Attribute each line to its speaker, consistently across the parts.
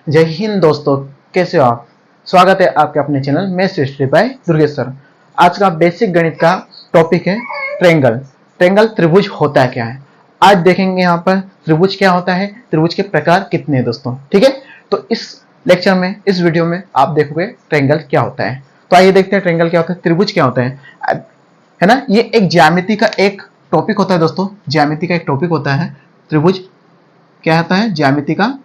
Speaker 1: जय हिंद दोस्तों, कैसे हो आप। स्वागत है आपके अपने चैनल में श्री बाय दुर्गेश सर। आज का बेसिक गणित का टॉपिक है ट्रायंगल। ट्रायंगल त्रिभुज होता है क्या है, आज देखेंगे। यहाँ पर त्रिभुज क्या होता है, त्रिभुज के प्रकार कितने हैं दोस्तों। ठीक है, तो इस लेक्चर में, इस वीडियो में आप देखोगे ट्रायंगल क्या होता है। तो आइए देखते हैं ट्रायंगल क्या होता है, त्रिभुज क्या होता है ना। ये एक ज्यामिति का एक टॉपिक होता है दोस्तों, ज्यामिति का एक टॉपिक होता है। त्रिभुज क्या होता है, ज्यामिति का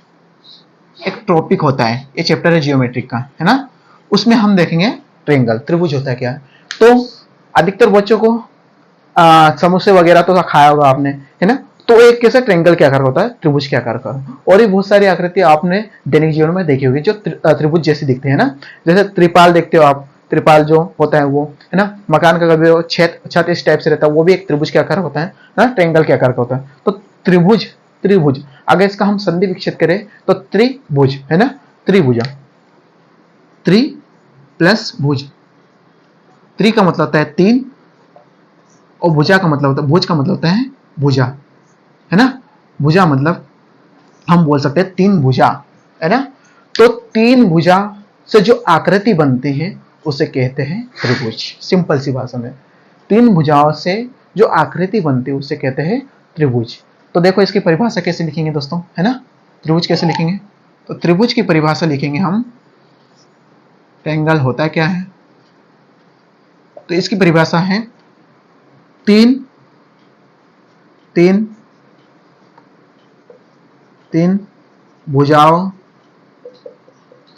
Speaker 1: एक टॉपिक होता है। ये चैप्टर है जियोमेट्रिक का, है ना। उसमें हम देखेंगे ट्रायंगल, त्रिभुज होता है क्या। तो अधिकतर बच्चों को समोसे वगैरह तो खाया होगा आपने, है ना। तो एक कैसा ट्रायंगल क्या आकार होता है, त्रिभुज के आकार का। और भी बहुत सारी आकृति आपने दैनिक जीवन में देखी होगी जो त्रिभुज जैसी दिखते हैं ना। जैसे त्रिपाल देखते हो आप, त्रिपाल जो होता है वो, है ना। मकान का कभी छत इस टाइप से रहता है, वो भी एक त्रिभुज के आकार होता है ना, ट्रायंगल के आकार का होता है। तो त्रिभुज, त्रिभुज अगर इसका हम संधि विकसित करें तो त्रिभुज, है ना। त्रिभुजा, त्रि प्लस भुज। त्रि का मतलब होता है तीन, और भुजा का मतलब होता है, भुज का मतलब होता है भुजा, है ना। भुजा मतलब हम बोल सकते हैं तीन भुजा, है ना। तो तीन भुजा से जो आकृति बनती है उसे कहते हैं त्रिभुज। सिंपल सी भाषा में, तीन भुजाओं से जो आकृति बनती है उसे कहते हैं त्रिभुज। तो देखो इसकी परिभाषा कैसे लिखेंगे दोस्तों, है ना। त्रिभुज कैसे लिखेंगे, तो त्रिभुज की परिभाषा लिखेंगे हम। ट्रायंगल होता क्या है, तो इसकी परिभाषा है तीन तीन तीन भुजाओं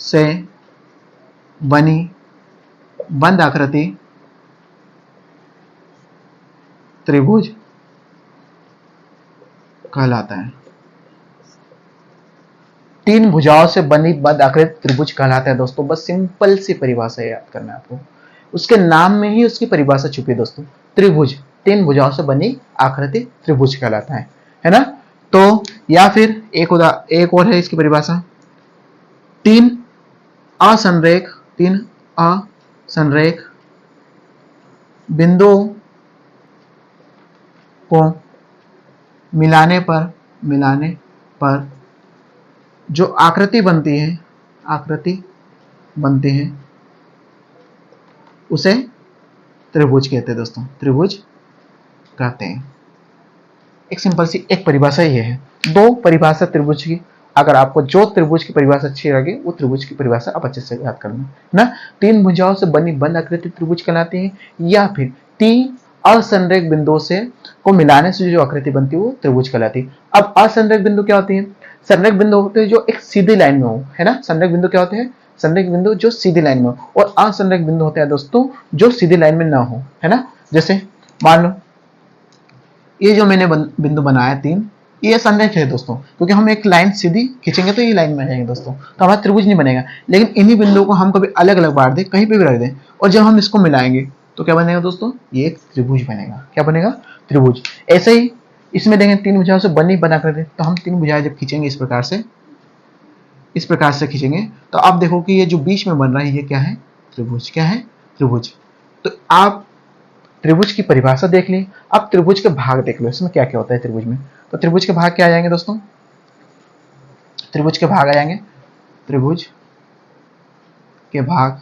Speaker 1: से बनी बंद आकृति त्रिभुज कहलाता है। तीन भुजाओं से बनी बंद आकृति त्रिभुज कहलाता है दोस्तों। बस सिंपल सी परिभाषा याद करना है आपको, उसके नाम में ही उसकी परिभाषा छुपी है दोस्तों। त्रिभुज, तीन भुजाओं से बनी आकृति त्रिभुज कहलाता है ना। तो या फिर एक और है इसकी परिभाषा, तीन असंरेख, तीन असंरेख बिंदुओं को मिलाने पर जो आकृति बनती है, आकृति बनती है उसे त्रिभुज कहते हैं दोस्तों, त्रिभुज कहते हैं। एक सिंपल सी एक परिभाषा ये है। दो परिभाषा त्रिभुज की, अगर आपको जो त्रिभुज की परिभाषा अच्छी लगे वो त्रिभुज की परिभाषा आप अच्छे से याद करना, है ना। तीन भुजाओं से बनी बंद आकृति त्रिभुज कहलाती है, या फिर तीन असंरेख बिंदुओं से को मिलाने से जो आकृति बनती है वो त्रिभुज कहलाती है। अब असंरेख बिंदु क्या होती है, संरेख बिंदु होते हैं जो एक सीधी लाइन में हो, है ना। संरेख बिंदु क्या होते हैं, संरेख बिंदु जो सीधी लाइन में हो, और असंरेख बिंदु होते हैं दोस्तों जो सीधी लाइन में ना हो, है ना। जैसे मान लो ये जो मैंने बिंदु बनाया तीन, ये संरेख है दोस्तों, क्योंकि हम एक लाइन सीधी खींचेंगे तो ये लाइन में आ जाएंगे दोस्तों, तो हमारा त्रिभुज नहीं बनेगा। लेकिन इन्हीं बिंदुओं को हम कभी अलग अलग बांट दें, कहीं पे भी रख दें, और जब हम इसको मिलाएंगे तो क्या बनेगा दोस्तों, ये एक त्रिभुज बनेगा। क्या बनेगा, त्रिभुज। ऐसे ही इसमें देखें, तीन भुजाओं से बना कर दे, तो हम तीन भुजाएं जब खींचेंगे इस प्रकार से खींचेंगे, तो आप देखो कि ये जो बीच में बन रहा है ये क्या है, त्रिभुज। क्या है, त्रिभुज। तो आप त्रिभुज की परिभाषा देख ली, अब त्रिभुज के भाग देख लो, इसमें क्या क्या होता है त्रिभुज में। तो त्रिभुज के भाग क्या आ जाएंगे दोस्तों, त्रिभुज के भाग आ जाएंगे, त्रिभुज के भाग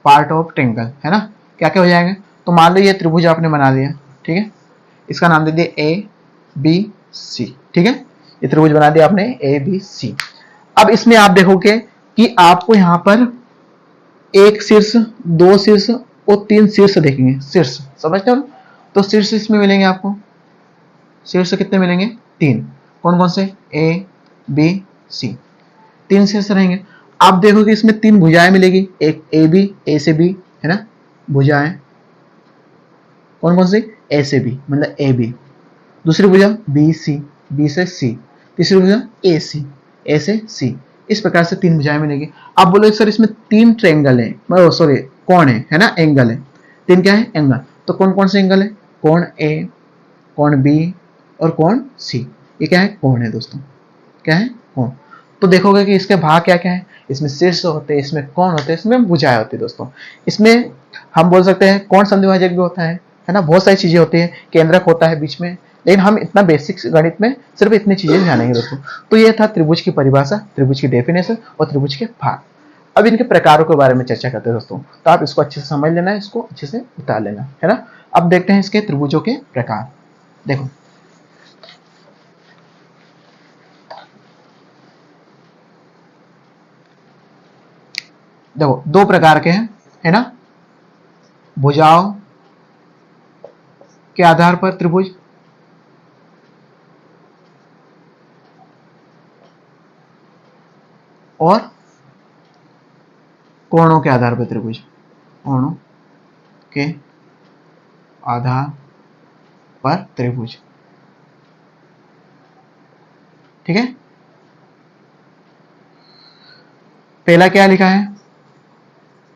Speaker 1: पार्ट ऑफ ट्रायंगल, है ना। क्या क्या हो जाएंगे, तो मान लो ये त्रिभुज आपने बना लिया, ठीक है। इसका नाम दे दिया ए बी सी, ठीक है। ये त्रिभुज बना दिया आपने ए बी सी। अब इसमें आप देखोगे कि आपको यहां पर एक शीर्ष, दो शीर्ष और तीन शीर्ष देखेंगे। शीर्ष समझते हो, तो शीर्ष इसमें मिलेंगे आपको। शीर्ष कितने मिलेंगे, तीन। कौन कौन से, ए बी सी, तीन शीर्ष रहेंगे। आप देखोगे इसमें तीन भुजाएं मिलेगी, एक ए बी, ए से बी, है ना, भुजाएं। कौन कौन सी, ए से बी मतलब ए बी। दूसरी भुजा बी सी, बी से सी। तीसरी भुजा ए सी, ए से सी। इस प्रकार से तीन भुजाएं मिलेगी। आप बोलो सर इसमें तीन ट्रायंगल है, सॉरी कोण है ना, एंगल है। तीन क्या है, एंगल। तो कौन कौन से एंगल है, कोण ए, कोण बी और कोण सी। ये क्या है, कोण है दोस्तों। क्या है, कोण। तो देखोगे कि इसके भाग क्या क्या है, इसमें शीर्ष होते हैं, इसमें कोण होते हैं, इसमें भुजाएं होती है दोस्तों। इसमें हम बोल सकते हैं कोण संधिभाजक भी होता है ना। बहुत सारी चीजें होती है, केंद्रक होता है बीच में, लेकिन हम इतना बेसिक गणित में सिर्फ इतनी चीजें जानेंगे दोस्तों। तो ये था त्रिभुज की परिभाषा, त्रिभुज की डेफिनेशन और त्रिभुज के भाग। अब इनके प्रकारों के बारे में चर्चा करते हैं दोस्तों। तो आप इसको अच्छे से समझ लेना है, इसको अच्छे से उतार लेना है ना। अब देखते हैं इसके त्रिभुजों के प्रकार। देखो देखो दो प्रकार के हैं, है ना। भुजाओं के आधार पर त्रिभुज और कोणों के आधार पर त्रिभुज। कोणों के आधार पर त्रिभुज, ठीक है। पहला क्या लिखा है,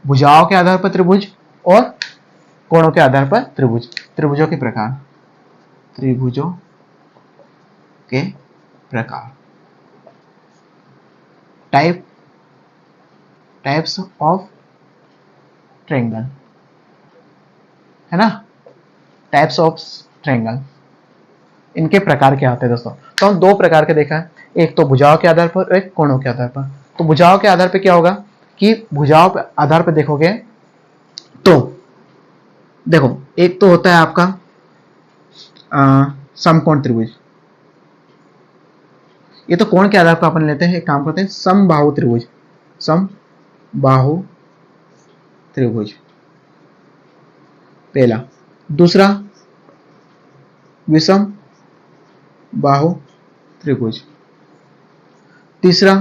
Speaker 1: भुजाओं के आधार पर त्रिभुज और कोणों के आधार पर त्रिभुज। त्रिभुजों के प्रकार, त्रिभुजों के प्रकार, टाइप्स ऑफ ट्रायंगल, है ना। टाइप्स ऑफ ट्रायंगल, इनके प्रकार क्या होते हैं दोस्तों। तो हम दो प्रकार के देखा है, एक तो भुजाओं के आधार पर, एक कोणों के आधार पर। तो भुजाओं के आधार पर क्या होगा कि भुजाओं के आधार पर देखोगे तो देखो, एक तो होता है आपका समकोण त्रिभुज। ये तो कोण के आधार पर अपन लेते हैं, एक काम करते हैं, समबाहु त्रिभुज। समबाहु त्रिभुज पहला। दूसरा विषम बाहु त्रिभुज। तीसरा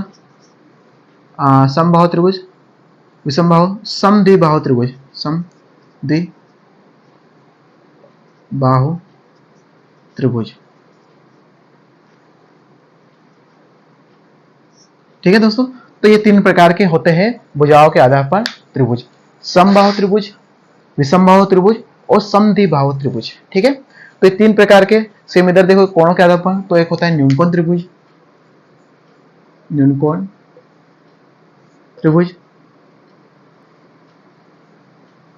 Speaker 1: समबाहु त्रिभुज, विषम बाहु, समद्विबाहु त्रिभुज, समद्विबाहु त्रिभुज, ठीक है दोस्तों। तो ये तीन प्रकार के होते हैं भुजाओं के आधार पर त्रिभुज, समबाहु त्रिभुज, विषमबाहु त्रिभुज और समद्विबाहु त्रिभुज, ठीक है। तो ये तीन प्रकार के। सेम इधर देखो कोणों के आधार पर, तो एक होता है न्यूनकोण त्रिभुज, न्यूनकोण त्रिभुज।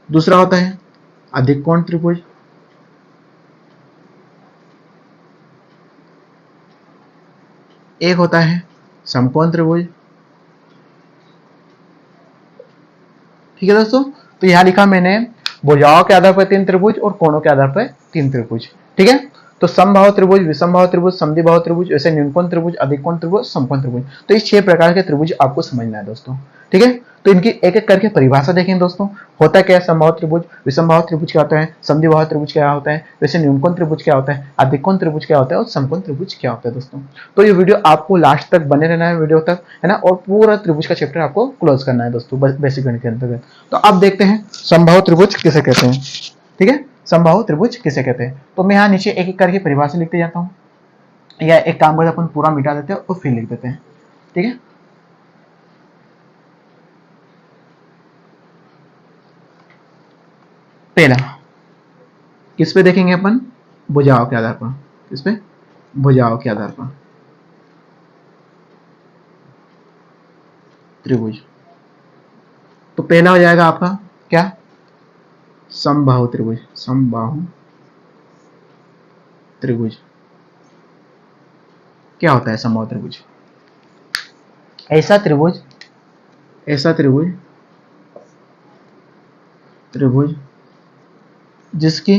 Speaker 1: दूसरा होता है अधिक कोण त्रिभुज, एक होता है समकोण त्रिभुज, ठीक है दोस्तों। तो यहां लिखा मैंने भुजाओं के आधार पर तीन त्रिभुज और कोणों के आधार पर तीन त्रिभुज, ठीक है। तो समबाहु त्रिभुज, विषमबाहु त्रिभुज, समद्विबाहु त्रिभुज, ऐसे न्यूनकोण त्रिभुज, अधिक कोण त्रिभुज, समकोण त्रिभुज। तो इस 6 प्रकार के त्रिभुज आपको समझना है दोस्तों, ठीक है। तो इनकी एक एक करके परिभाषा देखें दोस्तों। होता क्या है समबाहु त्रिभुज, विषमबाहु त्रिभुज क्या होता है, समद्विबाहु त्रिभुज क्या होता है, वैसे न्यूनकोण त्रिभुज क्या होता है, अधिक कोण त्रिभुज क्या होता है और समकोण त्रिभुज क्या होता है दोस्तों। तो ये वीडियो आपको लास्ट तक बने रहना है वीडियो तक, है ना। और पूरा त्रिभुज का चैप्टर आपको क्लोज करना है दोस्तों बेसिक गणित के अंतर्गत। तो अब देखते हैं समबाहु त्रिभुज किसे कहते हैं, ठीक है। समबाहु त्रिभुज किसे कहते हैं, तो मैं यहाँ नीचे एक एक करके परिभाषा लिखते जाता हूँ, या एक काम करते अपन पूरा मिटा देते हैं और फिर लिख देते हैं, ठीक है। पहला किस पे देखेंगे अपन, भुजाओं के आधार पर। किस पे, भुजाओं के आधार पर त्रिभुज। तो पहला हो जाएगा आपका क्या, समबाहु त्रिभुज, समबाहु त्रिभुज। क्या होता है समबाहु त्रिभुज, ऐसा त्रिभुज, ऐसा त्रिभुज, त्रिभुज जिसकी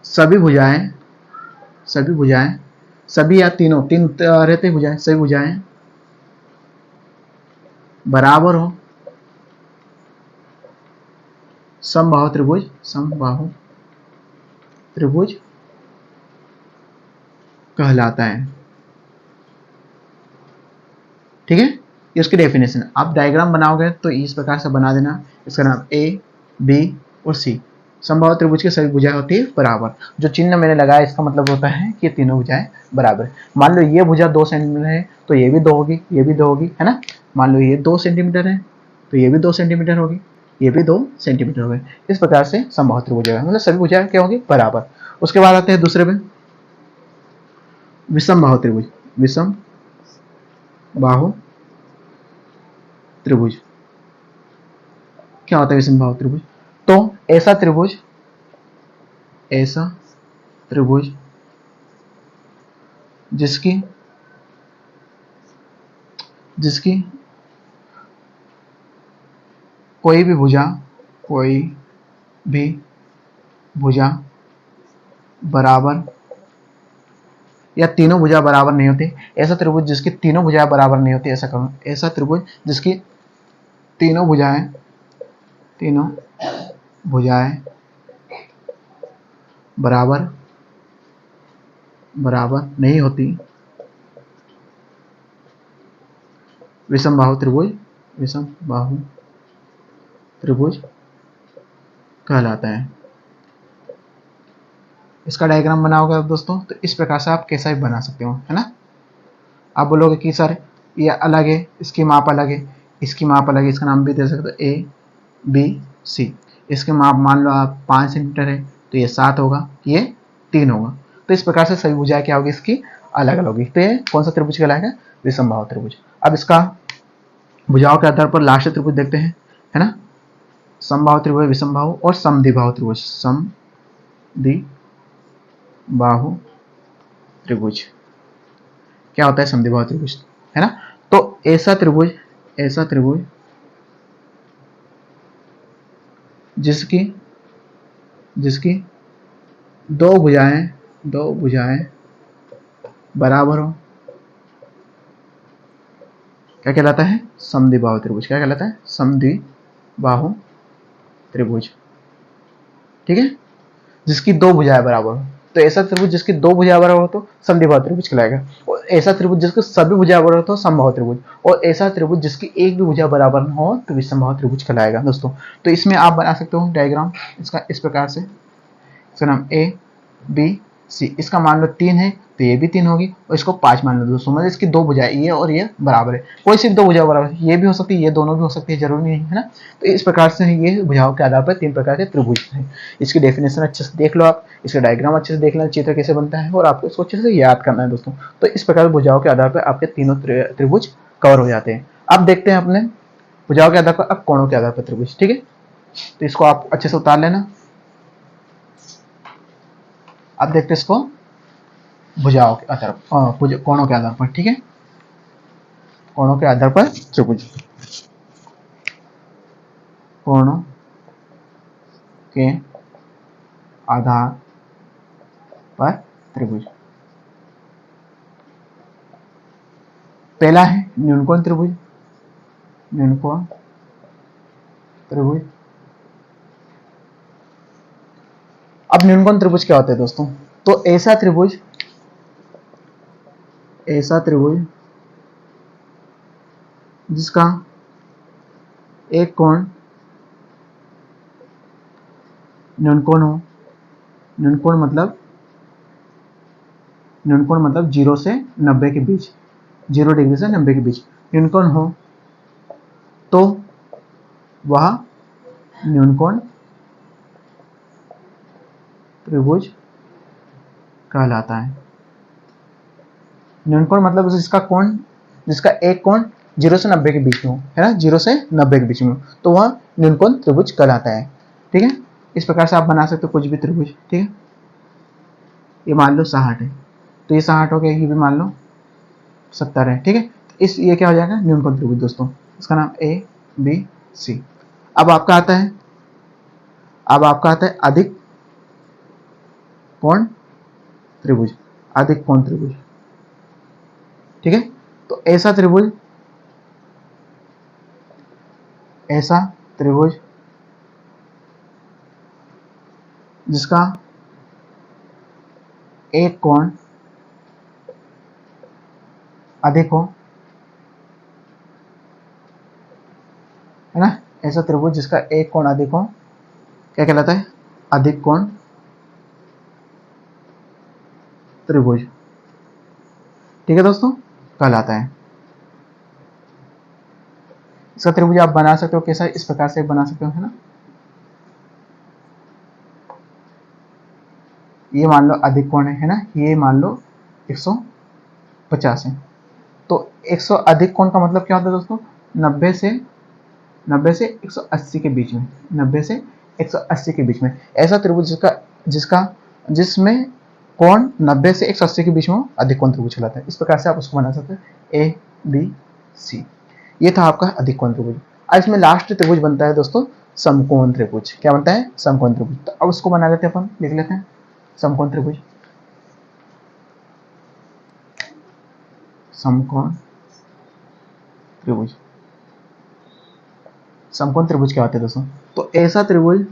Speaker 1: सभी भुजाएं, सभी भुजाएं, सभी या तीनों, तीन रहते भुजाएं, सभी भुजाएं बराबर हो, समबाहु त्रिभुज, समबाहु त्रिभुज कहलाता है, ठीक है। ये उसकी डेफिनेशन। आप डायग्राम बनाओगे तो इस प्रकार से बना देना, इसका नाम ए बी और सी। समबाहु त्रिभुज की सभी भुजाएं होती है बराबर। जो चिन्ह मैंने लगाया इसका मतलब होता है कि तीनों भुजाएं बराबर। मान लो ये भुजा 2 सेंटीमीटर है तो ये भी 2 होगी, ये भी 2 होगी, है ना। मान लो ये 2 सेंटीमीटर है तो ये भी 2 सेंटीमीटर होगी, ये भी 2 सेंटीमीटर हो गए। इस प्रकार से समबाहु त्रिभुज है, मतलब सभी भुजाएं क्या होगी बराबर। उसके बाद आते हैं दूसरे में विषम बाहु त्रिभुज, विषम बाहु त्रिभुज। क्या होता है विषम बाहु त्रिभुज, तो ऐसा त्रिभुज, ऐसा त्रिभुज जिसकी जिसकी कोई भी भुजा बराबर या तीनों भुजा बराबर नहीं होती, ऐसा त्रिभुज जिसकी तीनों भुजाएं बराबर नहीं होती, ऐसा करूँ, ऐसा त्रिभुज जिसकी तीनों भुजाएं बराबर नहीं होती, विषमबाहु त्रिभुज कहलाता है। इसका डायग्राम बनाओगे दोस्तों तो इस प्रकार से आप कैसा भी बना सकते हो, है ना। आप बोलोगे कि सर ये अलग है, इसकी माप अलग है, इसकी माप अलग है, इसका नाम भी दे सकते हो ए बी सी। इसके माप मान लो आप 5 सेंटीमीटर है तो ये 7 होगा, ये 3 होगा। तो इस प्रकार से सभी भुजाएं क्या होगी, इसकी अलग अलग होगी। तो ये कौन सा त्रिभुज कहलाएगा, विषमबाहु त्रिभुज। अब इसका भुजाओं के आधार पर लास्ट त्रिभुज देखते हैं, है ना। समबाहु त्रिभुज, विषमबाहु और समद्विबाहु त्रिभुज। समद्विबाहु त्रिभुज क्या होता है, समद्विबाहु त्रिभुज, है ना। तो ऐसा त्रिभुज जिसकी दो भुजाएं बराबर हो, क्या कहलाता है, समद्विबाहु त्रिभुज। क्या कहलाता है, समद्विबाहु त्रिभुज। ठीक है, जिसकी दो भुजाएं बराबर हो। तो ऐसा त्रिभुज जिसकी दो भुजाएं बराबर हो तो समद्विबाहु त्रिभुज कहलाएगा, और ऐसा त्रिभुज जिसकी सभी भुजाएं बराबर हो तो समबाहु त्रिभुज, और ऐसा त्रिभुज जिसकी एक भी भुजा बराबर न हो तो विषमबाहु त्रिभुज कहलाएगा दोस्तों। तो इसमें आप बना सकते हो डायग्राम इसका इस प्रकार से, इसका नाम ए बी सी, इसका मान लो 3 है तो ये भी 3 होगी, और इसको 5 मान लो दोस्तों। मतलब इसकी दो भुजाएं ये और ये बराबर है, कोई सी दो भुजा बराबर है, ये भी हो सकती है, ये दोनों भी हो सकती है, जरूरी नहीं है ना। तो इस प्रकार से ये भुजाओं के आधार पर 3 प्रकार के त्रिभुज हैं। इसकी डेफिनेशन अच्छे से देख लो आप, इसका डायग्राम अच्छे से देख लेना, चित्र कैसे बनता है, और आपको इसको अच्छे से याद करना है दोस्तों। तो इस प्रकार भुजाओं के आधार पर आपके तीनों त्रिभुज कवर हो जाते हैं। अब देखते हैं अपने भुजाओं के आधार पर अब कोणों के आधार पर त्रिभुज। ठीक है, तो इसको आप अच्छे से उतार लेना। अब देखते हैं इसको भुजाओं के आधार कोणों के आधार पर। ठीक है, कोणों के आधार पर त्रिभुज, कोणों के आधार पर त्रिभुज। पहला है न्यूनकोण त्रिभुज। न्यूनकोण त्रिभुज। अब न्यूनकोण त्रिभुज क्या होते हैं दोस्तों, तो ऐसा त्रिभुज जिसका एक कोण न्यूनकोण हो। न्यूनकोण मतलब 0 से 90 के बीच, 0 डिग्री से 90 के बीच न्यूनकोण हो तो वह न्यूनकोण त्रिभुज कहलाता है। न्यूनकोण मतलब जिसका एक कोण 0 से 90 के बीच में हो, है ना, 0 से 90 के बीच में हो, तो वह न्यूनकोण त्रिभुज कहलाता है। ठीक है, इस प्रकार से आप बना सकते हो कुछ भी त्रिभुज। ठीक है, ये मान लो 60 है तो ये 60 हो गया, ये भी मान लो 70 है। ठीक है, ये क्या हो जाएगा, न्यूनकोण त्रिभुज दोस्तों। इसका नाम ए बी सी। अब आपका आता है अधिक कोण त्रिभुज। अधिक कोण त्रिभुज। ठीक है, तो ऐसा त्रिभुज जिसका एक कोण अधिक हो, है ना। ऐसा त्रिभुज जिसका एक कोण अधिक हो क्या कहलाता है, अधिक कोण त्रिभुज। ठीक है दोस्तों, कहलाता है। इसका त्रिभुज आप बना सकते हो कैसा, इस प्रकार से बना सकते हो, है ना। ये मान लो अधिक कोण है ना, ये मान लो 150 है। तो 100 अधिक कोण का मतलब क्या होता है दोस्तों, 90 से 180 के बीच में, 90 से 180 के बीच में। ऐसा त्रिभुज जिसमें कोण 90 से 180 के बीच में अधिक कोण त्रिभुज कहलाता है। इस प्रकार से आप उसको बना सकते हैं ए बी सी। ये था आपका अधिक कोण त्रिभुज। अब इसमें लास्ट त्रिभुज बनता है दोस्तों समकोण त्रिभुज। क्या बनता है? समकोण त्रिभुज। तो अब उसको बना लेते हैं, अपन लिख लेते हैं समकोण त्रिभुज। समकोण त्रिभुज, समकोण त्रिभुज क्या होते हैं दोस्तों? तो ऐसा त्रिभुज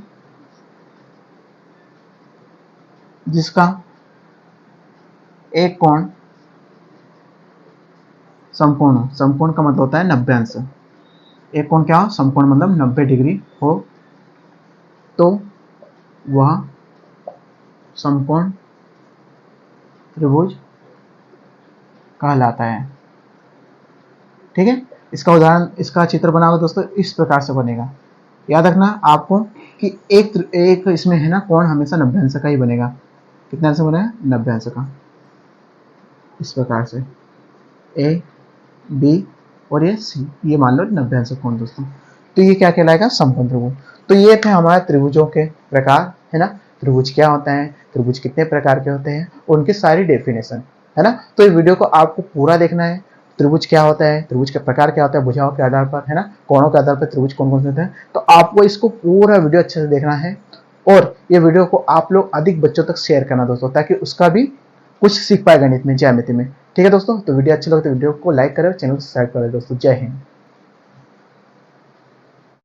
Speaker 1: जिसका एक कोण समकोण हो। समकोण का मतलब होता है 90 अंश। एक कोण क्या हो? समकोण मतलब 90 डिग्री हो, तो वह समकोण त्रिभुज कहलाता है। ठीक है, इसका उदाहरण, इसका चित्र बनाओगे दोस्तों इस प्रकार से बनेगा। याद रखना आपको कि एक इसमें है ना कोण हमेशा 90 अंश का ही बनेगा। कितने अंश बनेगा? 90 अंश का। इस प्रकार से ए बी और ये सी, ये मान लो 90 अंश कोण दोस्तों। तो ये क्या कहलाएगा? समकोण त्रिभुज। तो ये थे हमारे त्रिभुजों के प्रकार, है ना। त्रिभुज क्या होता है, त्रिभुज कितने प्रकार के होते हैं, उनकी सारी डेफिनेशन, है ना। तो इस वीडियो को आपको पूरा देखना है। त्रिभुज क्या होता है, त्रिभुज के प्रकार क्या होता है, भुजाओं के आधार पर, है ना, कोणों के आधार पर त्रिभुज कौन कौन से होते हैं। तो आपको इसको पूरा वीडियो अच्छे से देखना है और ये वीडियो को आप लोग अधिक बच्चों तक शेयर करना दोस्तों, ताकि उसका भी कुछ सीख पाए गणित में, ज्यामिति में। ठीक है दोस्तों, तो वीडियो अच्छी लगे तो वीडियो को लाइक करें और चैनल को सब्सक्राइब करें दोस्तों। जय हिंद।